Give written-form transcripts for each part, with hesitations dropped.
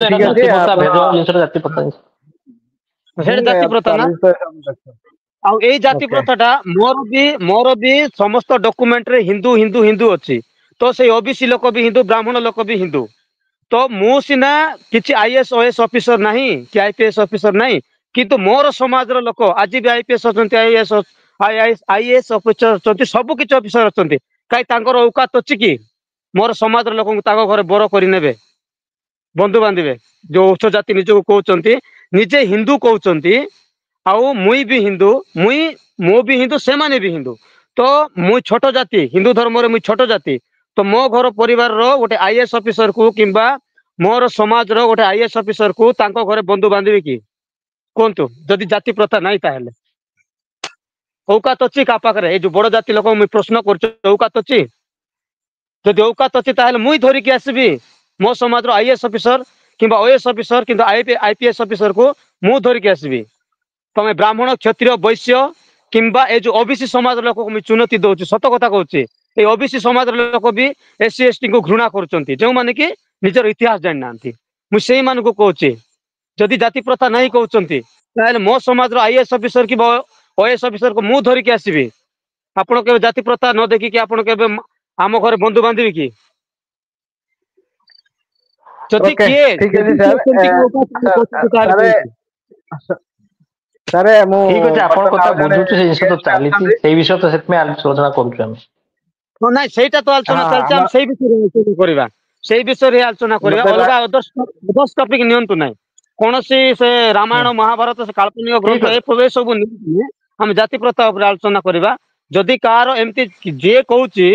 ठीक ଜାତି ଅଛି ପ୍ରଥା ଆପଣ ଭେଦଭାବ ଜିନିଷଟା ଜାତି ପ୍ରଥା ଜିନିଷ। ସେଇଟା ଜାତି ପ୍ରଥା ନା। ଚାଲିଛି ତ ଏସବୁ ଦେଖ। ଆଉ ଏଇ ଜାତି ଓକେ ପ୍ରଥାଟା ମୋର ବି ସମସ୍ତ ଡକୁମେଣ୍ଟରେ ହିନ୍ଦୁ ହିନ୍ଦୁ ହିନ୍ଦୁ ଅଛି। ତ ସେଇ ଓବିସି ଲୋକ ବି ହିନ୍ଦୁ, ବ୍ରାହ୍ମଣ ଲୋକ ବି ହିନ୍ଦୁ। ତ ମୁଁ ସିନା କିଛି ଆଇଏଏସ୍ ଓଏଏସ୍ ଅଫିସର ନାହିଁ କି ଆଇପିଏସ୍ ଅଫିସର ନାହିଁ, କିନ୍ତୁ ମୋର ସମାଜର ଲୋକ ଆଜି ବି ଆଇପିଏସ୍ ଅଛନ୍ତି, ଆଇଏଏସ୍ ଅଫିସର ଅଛନ୍ତି, ସବୁ କିଛି ଅଫିସର ଅଛନ୍ତି। କାହିଁ ତାଙ୍କର ଔକାତ ଅଛି କି ମୋର ସମାଜର ଲୋକଙ୍କୁ ତାଙ୍କ ଘରେ ବର କରିନେବେ, ବନ୍ଧୁ ବାନ୍ଧିବେ? ଯୋଉ ଉଚ୍ଚ ଜାତି ନିଜକୁ କହୁଛନ୍ତି, ନିଜେ ହିନ୍ଦୁ କହୁଛନ୍ତି, ଆଉ ମୁଇଁ ବି ହିନ୍ଦୁ, ମୁଁ ବି ହିନ୍ଦୁ, ସେମାନେ ବି ହିନ୍ଦୁ। ତ ମୁଇଁ ଛୋଟ ଜାତି, ହିନ୍ଦୁ ଧର୍ମରେ ମୁଇଁ ଛୋଟ ଜାତି। ତ ମୋ ଘର ପରିବାରର ଗୋଟେ ଆଇଏଏସ୍ ଅଫିସରକୁ କିମ୍ବା ମୋର ସମାଜର ଗୋଟେ ଆଇଏଏସ୍ ଅଫିସରକୁ ତାଙ୍କ ଘରେ ବନ୍ଧୁ ବାନ୍ଧିବେ କି? କୁହନ୍ତୁ, ଯଦି ଜାତି ପ୍ରଥା ନାହିଁ ତାହେଲେ ଔକାତ ଅଛି କାହା ପାଖରେ? ଏଇ ଯୋଉ ବଡ ଜାତି ଲୋକ ମୁଇଁ ପ୍ରଶ୍ନ କରୁଛି, ଔକାତ ଅଛି? ଯଦି ଔକାତ ଅଛି ତାହେଲେ ମୁଇଁ ଧରିକି ଆସିବି ମୋ ସମାଜର ଆଇଏଏସ୍ ଅଫିସର କିମ୍ବା ଓଏଏସ୍ ଅଫିସର କିମ୍ବା ଆଇପିଏସ୍ ଅଫିସରକୁ ମୁଁ ଧରିକି ଆସିବି। ତମେ ବ୍ରାହ୍ମଣ, କ୍ଷତ୍ରିୟ, ବୈଶ୍ୟ କିମ୍ବା ଏ ଯୋଉ ଓବିସି ସମାଜର ଲୋକକୁ ମୁଁ ଚୁନତି ଦଉଛି, ସତ କଥା କହୁଛି। এই ଓବିସି ସମାଜର ଲୋକ ବି ଏସସି ଏସଟି କୁ ଘୃଣା କରୁଛନ୍ତି, ଯେଉଁମାନେ କି ନିଜର ଇତିହାସ ଜାଣିନାହାନ୍ତି। ମୁଁ ସେଇମାନଙ୍କୁ କହୁଛି, ଯଦି ଜାତି ପ୍ରଥା ନାହିଁ କହୁଛନ୍ତି ତାହେଲେ ମୋ ସମାଜର ଆଇଏଏସ୍ ଅଫିସର କିମ୍ବା ଓଏଏସ୍ ଅଫିସରକୁ ମୁଁ ଧରିକି ଆସିବି। ଆପଣ କେବେ ଜାତି ପ୍ରଥା ନ ଦେଖିକି ଆପଣ କେବେ ଆମ ଘରେ ବନ୍ଧୁ ବାନ୍ଧିବେ କି? ଯଦି ଓକେ କିଏ ଠିକ ଅଛି ଯଦି ସାର୍। ସେମିତି ତାହେଲେ ସାର୍ କୁହନ୍ତୁ। ସାର୍ ମୁଁ ଠିକ ଅଛି, ଆପଣଙ୍କ ବର୍ତ୍ତମାନ କଥା ଆଉ ଜଣେ ବୁଝୁଛୁ, ସେ ଜିନିଷ ତ ଗେଷ୍ଟ ଚାଲିଛି, ଆସୁଛନ୍ତି। ସେଇ ବିଷୟ ତ ସେଥିପାଇଁ ଆଲୋଚନା କରୁଛୁ ଆମେ। ହଁ ନାଇଁ, ସେଇଟା ତ ଆଲୋଚନା ହଁ ଚାଲିଛି, ଆମେ ଆମ ସେଇ ବିଷୟରେ ଆଲୋଚନା କରିବା, ସେଇ ବିଷୟରେ ଆଲୋଚନା କରିବା। ମତେ ଅଲଗା ଅଦର୍ସ ଟପିକ ନିଅନ୍ତୁ ନାହିଁ। କୌଣସି ସେ ରାମାୟଣ ମହାଭାରତ ସେ କାଳ୍ପନିକ ଗ୍ରନ୍ଥ ଠିକ ଅଛି। ଏ ସବୁ ନିଅନ୍ତୁ, ଆମେ ଜାତି ପ୍ରଥା ଉପରେ ଆଲୋଚନା କରିବା। ଯଦି କାହାର ଏମିତି ଯିଏ କହୁଛି,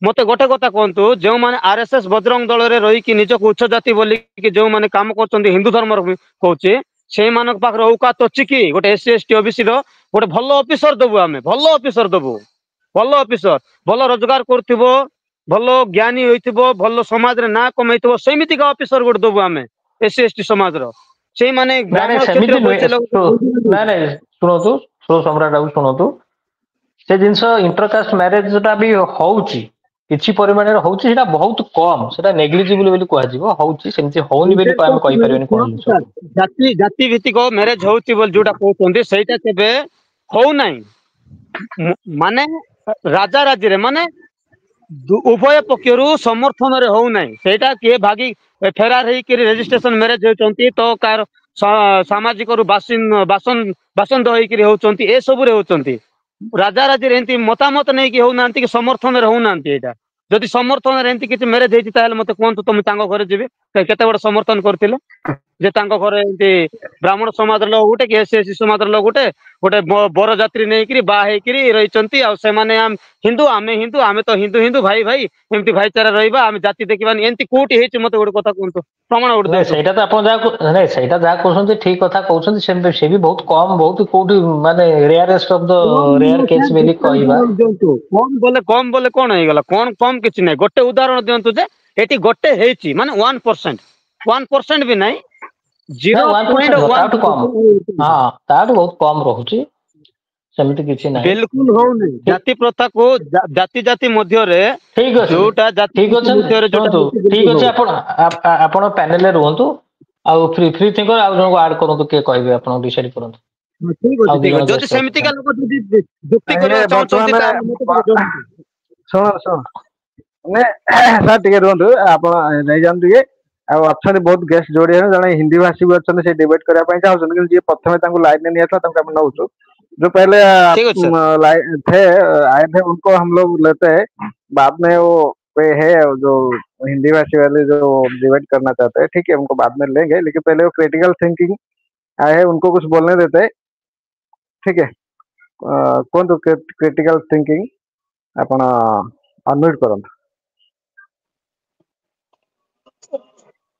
ମତେ ଗୋଟେ କଥା କୁହନ୍ତୁ, ଯେଉଁମାନେ ଆରଏସଏସ୍ ବଜରଙ୍ଗ ଦଳରେ ରହିକି ନିଜକୁ ଉଚ୍ଚ ଜାତି ବୋଲିକି ଯେଉଁମାନେ କାମ କରୁଛନ୍ତି, ହିନ୍ଦୁ ଧର୍ମର କହୁଛି, ସେଇମାନଙ୍କ ପାଖରେ ଔକାତ ଅଛି କି ଗୋଟେ ଏସସି ଏସଟି ଓବିସି ର ଗୋଟେ ଭଲ ଅଫିସର ଦବୁ? ଆମେ ଭଲ ଅଫିସର ଦବୁ, ଭଲ ଅଫିସର, ଭଲ ରୋଜଗାର କରୁଥିବ, ଭଲ ଜ୍ଞାନୀ ହୋଇଥିବ, ଭଲ ସମାଜରେ ନାଁ କମେଇଥିବ, ସେମିତିକା ଅଫିସର ଗୋଟେ ଦବୁ ଆମେ ଏସସି ଏସଟି ସମାଜର। ସେଇମାନେ ନାଇଁ ନାଇଁ ବ୍ରାହ୍ମଣ କ୍ଷତ୍ରିୟ ସେମିତି ନୁହେଁ। ବୈଶ୍ୟ ଲୋକ ନାଇଁ ନାଇଁ ଶୁଣନ୍ତୁ, ସମ୍ରାଟ ବାବୁ ଶୁଣନ୍ତୁ, ସେ ଜିନିଷ ଇଣ୍ଟରକାଷ୍ଟ ମ୍ୟାରେଜ ଟା ବି ହଉଛି, କିଛି ପରିମାଣରେ ହଉଛି, ସେଟା ବହୁତ କମ, ସେଟା ନେଗ୍ଲିଜିବୁଲ ବୋଲି କୁହାଯିବ। ହଉଛି, ସେମିତି ହଉନି ବୋଲି ଆମେ କହିପାରିବାନି କୌଣସି ଜିନିଷକୁ। ଜାତି ଭିତ୍ତିକ ମ୍ୟାରେଜ ହଉଛି ବୋଲି ଯୋଉଟା କହୁଛନ୍ତି, ସେଇଟା କେବେ ହଉନାହିଁ। ମାନେ ରାଜା ରାଜିରେ, ମାନେ ଉଭୟ ପକ୍ଷରୁ ସମର୍ଥନରେ ହଉନାହିଁ। ସେଇଟା କିଏ ଭାଗି ଫେରାର ହେଇକିରି ରେଜିଷ୍ଟ୍ରେସନ ମ୍ୟାରେଜ ହେଉଛନ୍ତି, ତ କାହାର ସାମାଜିକରୁ ବାସନ୍ଦ ହେଇକିରି ହଉଛନ୍ତି, ଏସବୁରେ ହଉଛନ୍ତି। ରାଜା ରାଜିରେ ଏମିତି ମତାମତ ନେଇକି ହଉନାହାନ୍ତି କି ସମର୍ଥନରେ ହଉନାହାନ୍ତି। ଏଇଟା ଯଦି ସମର୍ଥନରେ ଏମିତି କିଛି ମ୍ୟାରେଜ ହେଇଛି ତାହେଲେ ମତେ କୁହନ୍ତୁ, ତ ମୁଁ ତାଙ୍କ ଘରେ ଯିବି। କେତେ ବଡ ସମର୍ଥନ କରିଥିଲେ ଯେ ତାଙ୍କ ଘରେ ଏମିତି ବ୍ରାହ୍ମଣ ସମାଜର ଲୋକ ଗୋଟେ କି ଏସସି ଏସଟି ସମାଜର ଲୋକ ଗୋଟେ ବରଯାତ୍ରୀ ନେଇକିରି ବାହା ହେଇକିରି ରହିଛନ୍ତି, ଆଉ ସେମାନେ ହିନ୍ଦୁ, ଆମେ ହିନ୍ଦୁ, ଆମେ ତ ହିନ୍ଦୁ ହିନ୍ଦୁ ଭାଇ ଭାଇ, ଏମିତି ଭାଇଚାରା ରହିବା, ଆମେ ଜାତି ଦେଖିବାନି, ଏମିତି କୋଉଠି ହେଇଛି? ମତେ ଗୋଟେ କଥା କୁହନ୍ତୁ, ପ୍ରମାଣ ଗୋଟେ ନାଇଁ ଦିଅନ୍ତୁ। ସେଇଟା ତ ଆପଣ ନାଇଁ ସେଇଟା ଯାହା କହୁଛନ୍ତି ଠିକ କଥା କହୁଛନ୍ତି, ସେ ବି ବହୁତ କମ, ବହୁତ କୋଉଠି ମାନେ rarest of the rare case ବୋଲି କହିବା। ଦିଅନ୍ତୁ କମ ବୋଲେ କଣ ହେଇଗଲା? କଣ କମ କିଛି ନାହିଁ, ଗୋଟେ ଉଦାହରଣ ଦିଅନ୍ତୁ ଯେ ଏଠି ଗୋଟେ ହେଇଛି, ମାନେ 1%, 1% ବି ନାହିଁ, ନାଇଁ 1% ନୁହଁ, ତାଠୁ କମ। 0.1%। ହଁ, ତାଠୁ ବହୁତ କମ ରହୁଛି, ସେମିତି କିଛି ନାହିଁ। ବିଲକୁଲ ହଉନି। ଜାତି ପ୍ରଥାକୁ ଜାତି ଜାତି ମଧ୍ୟରେ ଠିକ ଅଛି, ଯୋଉଟା ଜାତି ଠିକ ଜାତି ଅଛି, ମଧ୍ୟରେ ଯୋଉଟା ଶୁଣନ୍ତୁ, ହଉଛି, ଠିକ ବିଲକୁଲ ଅଛି, ହଉନି। ଆପଣ ପ୍ୟାନେଲରେ ରୁହନ୍ତୁ, ଆଉ ଫ୍ରି ଥିଙ୍କର ଆଉ ଜଣଙ୍କୁ ଆଡ୍ କରନ୍ତୁ, କିଏ କହିବେ ଆପଣ ଡିସାଇଡ୍ କରନ୍ତୁ। ଠିକ ଆଉ ଅଛି, ଦି ଠିକ ଜଣ ଅଛି। ଯଦି ଗେଷ୍ଟ ସେମିତିକା ଅଛନ୍ତି। ଲୋକ ଯଦି ଯୁକ୍ତି ଇଏ କରିବାକୁ ଚାହୁଁଛନ୍ତି ବର୍ତ୍ତମାନ ତାହେଲେ ମତେ ଟିକେ ଜଣାନ୍ତୁ। ଶୁଣ ସାର୍ ଟିକେ ରୁହନ୍ତୁ, ଆପଣ ନେଇଯାଆନ୍ତୁ ଟିକେ। ଆଉ ଅଛନ୍ତି ବହୁତ ଗେଷ୍ଟ ଯୋଡି, ଜଣେ ହିନ୍ଦୀ ଭାଷୀ ବି ଅଛନ୍ତି, ସେ ଡିବେଟ୍ କରିବା ପାଇଁ ଚାହୁଁଛନ୍ତି, କିନ୍ତୁ ଯିଏ ପ୍ରଥମେ तांको लाइन में लिया था तांको हम नौचु जो पहले ठीक है सर। थे आए थे उनको हम लोग लेते हैं, बाद में वो कोई है जो हिंदी भाषी वाले जो डिबेट करना चाहते हैं, ठीक है, उनको बाद में लेंगे, लेकिन पहले वो क्रिटिकल थिंकिंग आए हैं, उनको कुछ बोलने देते हैं, ठीक है। कौन तो क्रिटिकल थिंकिंग ଆପଣ ଅନମ୍ୟୁଟ୍ କରନ୍ତୁ,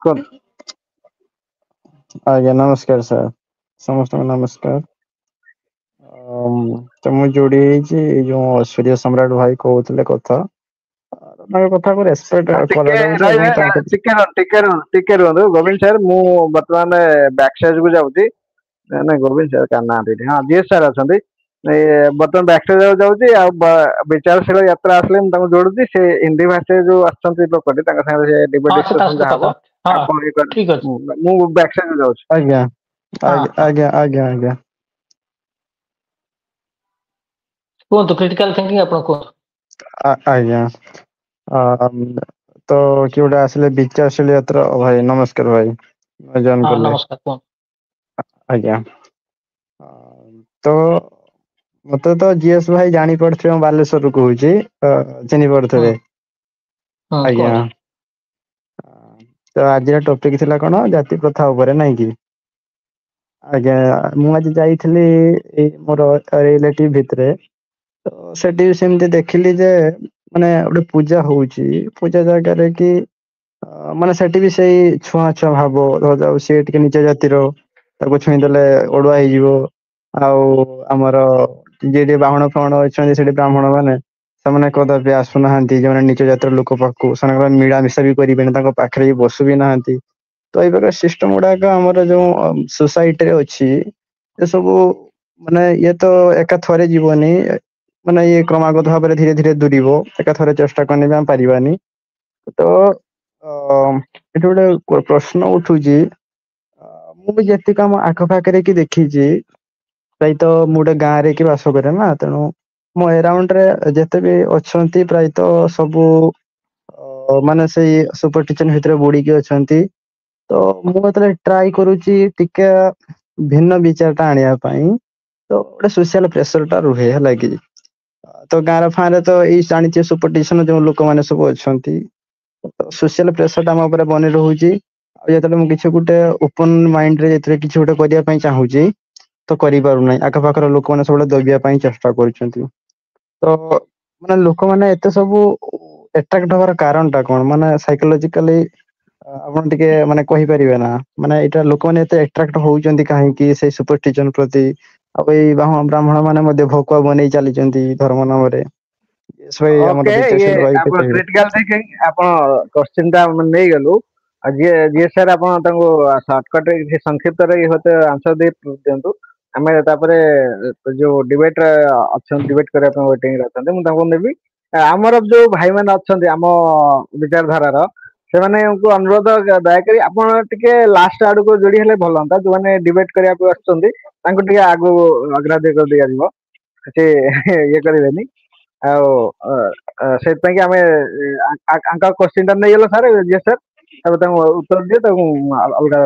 କୁହନ୍ତୁ। ଆଜ୍ଞା ନମସ୍କାର ସାର୍, ସମସ୍ତଙ୍କୁ ନମସ୍କାର। ତ ମୁଁ ଯୋଡି ହେଇଛି ଯୋଉ ସୂର୍ଯ୍ୟ ସମ୍ରାଟ ଭାଇ କହୁଥିଲେ କଥା, ତାଙ୍କ କଥାକୁ ରେସ୍ପେକ୍ଟ ଟିକେ କରାଯାଉଛି ଏବଂ ତାଙ୍କ ଟିକେ ରୁହନ୍ତୁ ଗୋବିନ୍ଦ ସାର୍, ମୁଁ ବର୍ତ୍ତମାନ ବ୍ୟାକ୍ ସାଇଡ୍ କୁ ଯାଉଛି। ନାଇଁ ଗୋବିନ୍ଦ ସାର୍ କାହା ନାହାନ୍ତି ଏଠି, ହଁ ଜିଏସ୍ ସାର୍ ଅଛନ୍ତି। ବର୍ତ୍ତମାନ ବ୍ୟାକ୍ ସାଇଡ୍ ଯାଉଛି, ଆଉ ବିଚାରଶୀଳ ଯାତ୍ରା ଆସିଲେ ମୁଁ ତାଙ୍କୁ ଯୋଡୁଛି। ସେ ହିନ୍ଦୀ ଭାଷାରେ ଯୋଉ ଆସୁଛନ୍ତି ଲୋକଟି, ତାଙ୍କ ସାଙ୍ଗରେ ସେ ଡିବେଟ୍ ହଁ, ସେ ତା ଡିସ୍କସନ୍ ସହିତ ଯାହା ହବ, କଥା ହଁ ଆପଣ ଇଏ କର ଠିକ ଅଛି। ମୁଁ ବ୍ୟାକ୍ ସାଇଡ୍ ଯାଉଛି। ଆଜ୍ଞା ହଁ ଆଜ୍ଞା ହଁ ଆଜ୍ଞା ଆଜ୍ଞା ଆଜ୍ଞା। କୁହନ୍ତୁ କ୍ରିଟିକାଲ ଥିଙ୍କିଂ ଆପଣ କୁହନ୍ତୁ। ଆଜ୍ଞା ତ କିଏ ଗୋଟେ ଆସିଲେ ବିକାଶିଲ ଯାତ୍ରା ଭାଇ ନମସ୍କାର ଭାଇ ଜଏନ୍ ହଁ କଲେ। ନମସ୍କାର କୁହନ୍ତୁ। ଆଜ୍ଞା ତ ମତେ ତ ଜିଏସ୍ ଭାଇ ଜାଣିପାରୁଥିବେ ମୁଁ ବାଲେଶ୍ଵରରୁ କହୁଛି ଚିହ୍ନି ହୁଁ ପାରୁଥିବେ। ହୁଁ ଆଜ୍ଞା। କୁହନ୍ତୁ। ତ ଆଜିର ଟପିକ ଥିଲା କଣ ଜାତି ପ୍ରଥା ଉପରେ ନାଇଁ କି? ଆଜ୍ଞା ମୁଁ ଆଜି ଯାଇଥିଲି ଏଇ ମୋର ରିଲେଟିଭ ଭିତରେ ତ ସେଠି ସେମିତି ଦେଖିଲି ଯେ ମାନେ ଗୋଟେ ପୂଜା ହଉଛି ପୂଜା ଜାଗାରେ କି ମାନେ ସେଠି ବି ସେଇ ଛୁଆଁଛୁଆଁ ଭାବ ଧରାଯାଉ ସିଏ ଟିକେ ନିଚ ଜାତିର ତାକୁ ଛୁଇଁ ଦେଲେ ଅଡୁଆ ହେଇଯିବ। ଆଉ ଆମର ଯିଏ ବାହ୍ମଣ ଫାହୁଣ ଅଛନ୍ତି ସେଠି ବ୍ରାହ୍ମଣ ମାନେ ସେମାନେ କଦାପି ଆସୁନାହାନ୍ତି ଯୋଉମାନେ ନିଜ ଜାତିର ଲୋକ ପାଖକୁ ସେମାନେ ମିଳାମିଶା ବି କରିବେନି ତାଙ୍କ ପାଖରେ ବି ବସୁ ବି ନାହାନ୍ତି। ତ ଏଇ ପ୍ରକାର ସିଷ୍ଟମ ଗୁଡାକ ଆମର ଯୋଉ ସୋସାଇଟିରେ ଅଛି ଏ ସବୁ ମାନେ ଇଏ ତ ଏକା ଥରେ ଯିବନି ମାନେ ଇଏ କ୍ରମାଗତ ଭାବରେ ଧୀରେ ଧୀରେ ଦୁରିବ ଏକା ଥରେ ଚେଷ୍ଟା କଲେ ବି ଆମେ ପାରିବାନି। ତ ଏଠି ଗୋଟେ ପ୍ରଶ୍ନ ଉଠୁଛି ମୁଁ ବି ଯେତିକି ଆମ ଆଖପାଖରେ କି ଦେଖିଛି ପ୍ରାୟତ ମୁଁ ଗୋଟେ ଗାଁ ରେ କି ବାସ କରେ ନା ତେଣୁ ମୋ ଏରାଉଣ୍ଡ ରେ ଯେତେ ବି ଅଛନ୍ତି ପ୍ରାୟତଃ ସବୁ ମାନେ ସେଇ ସୁପର କିଚେନ ଭିତରେ ବୁଡିକି ଅଛନ୍ତି। ତ ମୁଁ ଯେତେବେଳେ ଟ୍ରାଏ କରୁଛି ଟିକେ ଭିନ୍ନ ବିଚାର ଟା ଆଣିବା ପାଇଁ ତ ଗୋଟେ ସୋସିଆଲ ପ୍ରେସର ଟା ରୁହେ ହେଲା କି। ତ ଗାଁର ଫାଁ ରେ ତ ଏଇ ଜାଣିଥିବେ ସୁପରଟିସନ ଯୋଉ ଲୋକମାନେ ସବୁ ଅଛନ୍ତି। ସୋସିଆଲ ପ୍ରେସର ଟା ଆମ ଉପରେ ବନି ରହୁଛି। ଆଉ ଯେତେବେଳେ ମୁଁ କିଛି ଗୋଟେ ଓପନ ମାଇଣ୍ଡ ରେ ଯେତେବେଳେ କିଛି ଗୋଟେ କରିବା ପାଇଁ ଚାହୁଁଛି ତ କରିପାରୁନାହିଁ ଆଖପାଖର ଲୋକମାନେ ସବୁବେଳେ ଦବିବା ପାଇଁ ଚେଷ୍ଟା କରୁଛନ୍ତି। ତ ମାନେ ଲୋକମାନେ ଏତେ ସବୁ ଆଟ୍ରାକ୍ଟ ହବାର କାରଣ ଟା କଣ ମାନେ ସାଇକୋଲୋଜିକାଲି ଆପଣ ଟିକେ ମାନେ କହିପାରିବେ ନା ମାନେ ଏଇଟା ଲୋକମାନେ ଏତେ ଆଟ୍ରାକ୍ଟ ହଉଛନ୍ତି କାହିଁକି ସେଇ ସୁପରଷ୍ଟିଚନ ପ୍ରତି ଆଉ ଏଇ ବ୍ରାହ୍ମଣ ମାନେ ମଧ୍ୟ ଭକୁଆ ବନେଇ ଚାଲିଛନ୍ତି ଧର୍ମ ନାମରେ। ଆମର ଓକେ ଇଏ ବିକାଶିଲ ଭାଇ ଆପଣ କହିବେ। କ୍ରିଟିକାଲ ଥିଙ୍କିଂ ଆପଣ କୋଶ୍ଚିନ୍ ଟା ନେଇଗଲୁ। ଆଉ ଯିଏ ସାର୍ ଆପଣ ତାଙ୍କୁ ସର୍ଟକଟ ସଂକ୍ଷିପ୍ତରେ ଆନ୍ସର ଦେଇ ଦିଅନ୍ତୁ। ଆମେ ତାପରେ ଯୋଉ ଡିବେଟ ଅଛନ୍ତି ଡିବେଟ କରିବା ପାଇଁ ୱେଟିଂ ରେ ଅଛନ୍ତି ମୁଁ ତାଙ୍କୁ ନେବି। ଆମର ଯୋଉ ଭାଇ ମାନେ ଅଛନ୍ତି ଆମ ବିଚାରଧାରାର ସେମାନେଙ୍କୁ ଅନୁରୋଧ ଦୟାକରି ଆପଣ ଟିକେ ଲାଷ୍ଟ ଆଡକୁ ଯୋଡି ହେଲେ ଭଲ ହୁଅନ୍ତା ଯୋଉମାନେ ଡିବେଟ କରିବାକୁ ଆସୁଛନ୍ତି ତାଙ୍କୁ ଟିକେ ଆଗୁ ଅଗ୍ରାଧିକାର ଦିଆଯିବ କିଛି ଇଏ କରିବେନି। ଆଉ ସେଥିପାଇଁ କି ଆମେ ଆଙ୍କ କୋଶ୍ଚିନ୍ ଟା ନେଇଗଲ ସାର୍ ସାର୍ ତାପରେ ତାଙ୍କୁ ଉତ୍ତର ଦିଅ ତାକୁ ଅଲଗା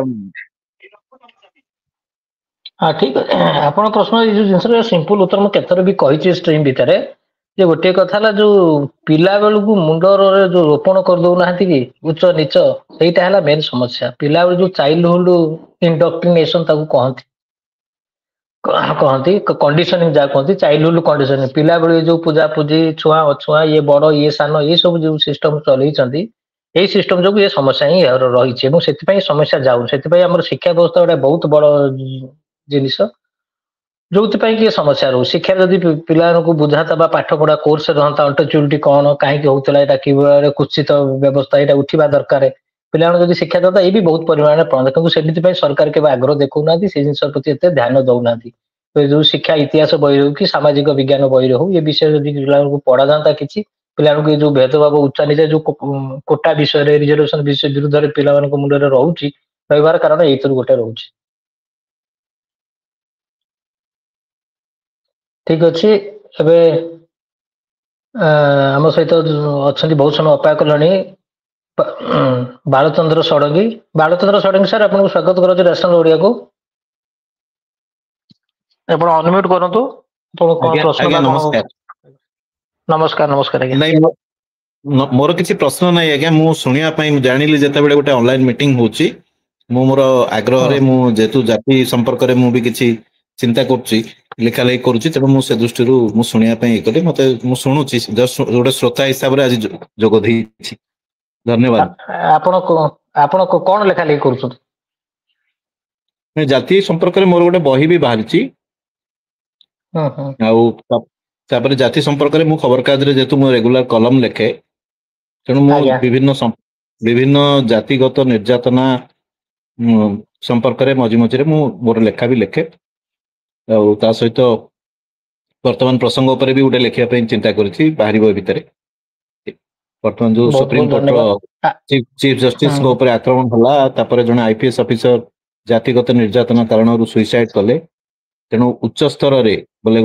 ହଁ ଠିକ ଅଛି ଆପଣ ପ୍ରଶ୍ନ ଏଇ ଯୋଉ ଜିନିଷ ସିମ୍ପଲ ଉତ୍ତର ମୁଁ କେତେର ବି କହିଛି ଷ୍ଟ୍ରିମ୍ ଭିତରେ ଯେ ଗୋଟିଏ କଥା ହେଲା ଯୋଉ ପିଲା ବେଳକୁ ମୁଣ୍ଡରେ ଯୋଉ ରୋପଣ କରିଦଉନାହାନ୍ତି କି ଉଚ୍ଚ ନିଚ ସେଇଟା ହେଲା ମେନ୍ ସମସ୍ୟା ପିଲାବେଳେ ଯୋଉ ଚାଇଲ୍ଡହୁଡ ଇନଡକ୍ଟ୍ରିନେସନ ତାକୁ କହନ୍ତି। କହନ୍ତି କଣ୍ଡିସନ ଯାହା କହନ୍ତି ଚାଇଲ୍ଡହୁଡ କଣ୍ଡିସନ ପିଲାବେଳେ ଯୋଉ ପୂଜା ପୂଜି ଛୁଆଁ ଅଛୁଆଁ ଇଏ ବଡ ଇଏ ସାନ ଇଏ ସବୁ ଯୋଉ ସିଷ୍ଟମ ଚଲେଇଛନ୍ତି ଏଇ ସିଷ୍ଟମ ଯୋଗୁଁ ଏ ସମସ୍ୟା ହିଁ ରହିଛି ଏବଂ ସେଥିପାଇଁ ସମସ୍ୟା ଯାଉନି ସେଥିପାଇଁ ଆମର ଶିକ୍ଷା ବ୍ୟବସ୍ଥା ଗୋଟେ ବହୁତ ବଡ ଜିନିଷ ଯୋଉଥିପାଇଁ କି ସମସ୍ୟା ରହୁଛି ଶିକ୍ଷା ଯଦି ପିଲାମାନଙ୍କୁ ବୁଝାତା ବା ପାଠ ପଢା କୋର୍ସରେ ରହନ୍ତା ଅଣ୍ଟେଚୁଡିଟି କଣ କାହିଁକି ହଉଥିଲା ଏଇଟା କିଭଳି କୁତ୍ସିତ ବ୍ୟବସ୍ଥା ଏଇଟା ଉଠିବା ଦରକାର। ପିଲାମାନଙ୍କୁ ଯଦି ଶିକ୍ଷା ଦିଆନ୍ତା ଏଇ ବି ବହୁତ ପରିମାଣରେ ପଢ଼ନ୍ତେ କିନ୍ତୁ ସେମଥିପାଇଁ ସରକାର କେବେ ଆଗ୍ରହ ଦେଖଉନାହାନ୍ତି ସେ ଜିନିଷ ପ୍ରତି ଏତେ ଧ୍ୟାନ ଦଉନାହାନ୍ତି। ଯୋଉ ଶିକ୍ଷା ଇତିହାସ ବହିରେ ହଉ କି ସାମାଜିକ ବିଜ୍ଞାନ ବହିରେ ହଉ ଏ ବିଷୟରେ ଯଦି ପିଲାମାନଙ୍କୁ ପଢାଯାନ୍ତା କିଛି ପିଲାମାନଙ୍କୁ ଏ ଯୋଉ ଭେଦଭାବ ଉଚ୍ଚାନିଚ ଯୋଉ କୋଟା ବିଷୟରେ ରିଜର୍ଭେସନ ବିଷୟ ବିରୁଦ୍ଧରେ ପିଲାମାନଙ୍କ ମୁଣ୍ଡରେ ରହୁଛି ରହିବାର କାରଣ ଏଇଥିରୁ ଗୋଟେ ରହୁଛି। ଠିକ ଅଛି ଏବେ ଆମ ସହିତ ଅଛନ୍ତି ବହୁତ ସମୟ ଅପେକ୍ଷା କଲେଣି ବାଳଚନ୍ଦ୍ର ଷଡଙ୍ଗୀ ବାଳଚନ୍ଦ୍ର ଷଡଙ୍ଗୀ ସାର୍ ଆପଣଙ୍କୁ ସ୍ୱାଗତ କରୁଛି ନ୍ୟାସନାଲ ଓଡିଆକୁ। ଆପଣ ଅନମ୍ୟୁଟ କରନ୍ତୁ ଆପଣ କଣ ଆଜ୍ଞା ପ୍ରଶ୍ନ ଆଜ୍ଞା ବା କଣ ନମସ୍କାର। ନମସ୍କାର ନମସ୍କାର ଆଜ୍ଞା। ନାଇଁ ମୋର କିଛି ପ୍ରଶ୍ନ ନାହିଁ ଆଜ୍ଞା ମୁଁ ଶୁଣିବା ପାଇଁ ଜାଣିଲି ଯେତେବେଳେ ଗୋଟେ ଅନଲାଇନ ମିଟିଂ ହଉଛି ମୁଁ ମୋର ହୁଁ ଆଗ୍ରହରେ ମୁଁ ଯେହେତୁ ଜାତି ସମ୍ପର୍କରେ ମୁଁ ବି କିଛି ଚିନ୍ତା କରୁଛି ଲେଖା ଲେଖି କରୁଛି ତେଣୁ ମୁଁ ସେ ଦୃଷ୍ଟିରୁ ମୁଁ ଶୁଣିବା ପାଇଁ ଇଏ କଲି ମତେ ମୁଁ ଶୁଣୁଛି ଗୋଟେ ଶ୍ରୋତା ହିସାବରେ ଆଜି ଯୋଗ ଦେଇଛି। ଧନ୍ୟବାଦ। ଆପଣ କଣ ଲେଖା ଲେଖି କରୁଛନ୍ତି? ଜାତି ସମ୍ପର୍କରେ ମୋର ଗୋଟେ ବହି ବି ବାହାରିଛି। ହୁଁ ହୁଁ ଆଉ ତାପରେ ଜାତି ସମ୍ପର୍କରେ ମୁଁ ଖବରକାଗଜରେ ଯେହେତୁ ମୁଁ ରେଗୁଲାର କଲମ ଲେଖେ ତେଣୁ ମୁଁ ଆଜ୍ଞା ବିଭିନ୍ନ ଜାତିଗତ ନିର୍ଯାତନା ସମ୍ପର୍କରେ ମଝି ମଝିରେ ମୁଁ ମୋର ଲେଖା ବି ଲେଖେ ଆଉ ତା ସହିତ ବର୍ତ୍ତମାନ ପ୍ରସଙ୍ଗ ଉପରେ ବି ଗୋଟେ ଲେଖିବା ପାଇଁ ଚିନ୍ତା କରିଛି ବାହାରିବ ଏ ଭିତରେ। ବର୍ତ୍ତମାନ ଯୋଉ ବହୁତ ସୁପ୍ରିମ ବହୁତ କୋର୍ଟର ଧନ୍ୟବାଦ। ଚିଫ ଜଷ୍ଟିସଙ୍କ ହୁଁ। ଉପରେ ଆକ୍ରମଣ ହେଲା, ତାପରେ ଜଣେ ଆଇପିଏସ୍ ଅଫିସର ଜାତିଗତ ନିର୍ଯାତନା କାରଣରୁ ସୁଇସାଇଡ କଲେ। ତେଣୁ ଉଚ୍ଚ ସ୍ତରରେ ବୋଲେ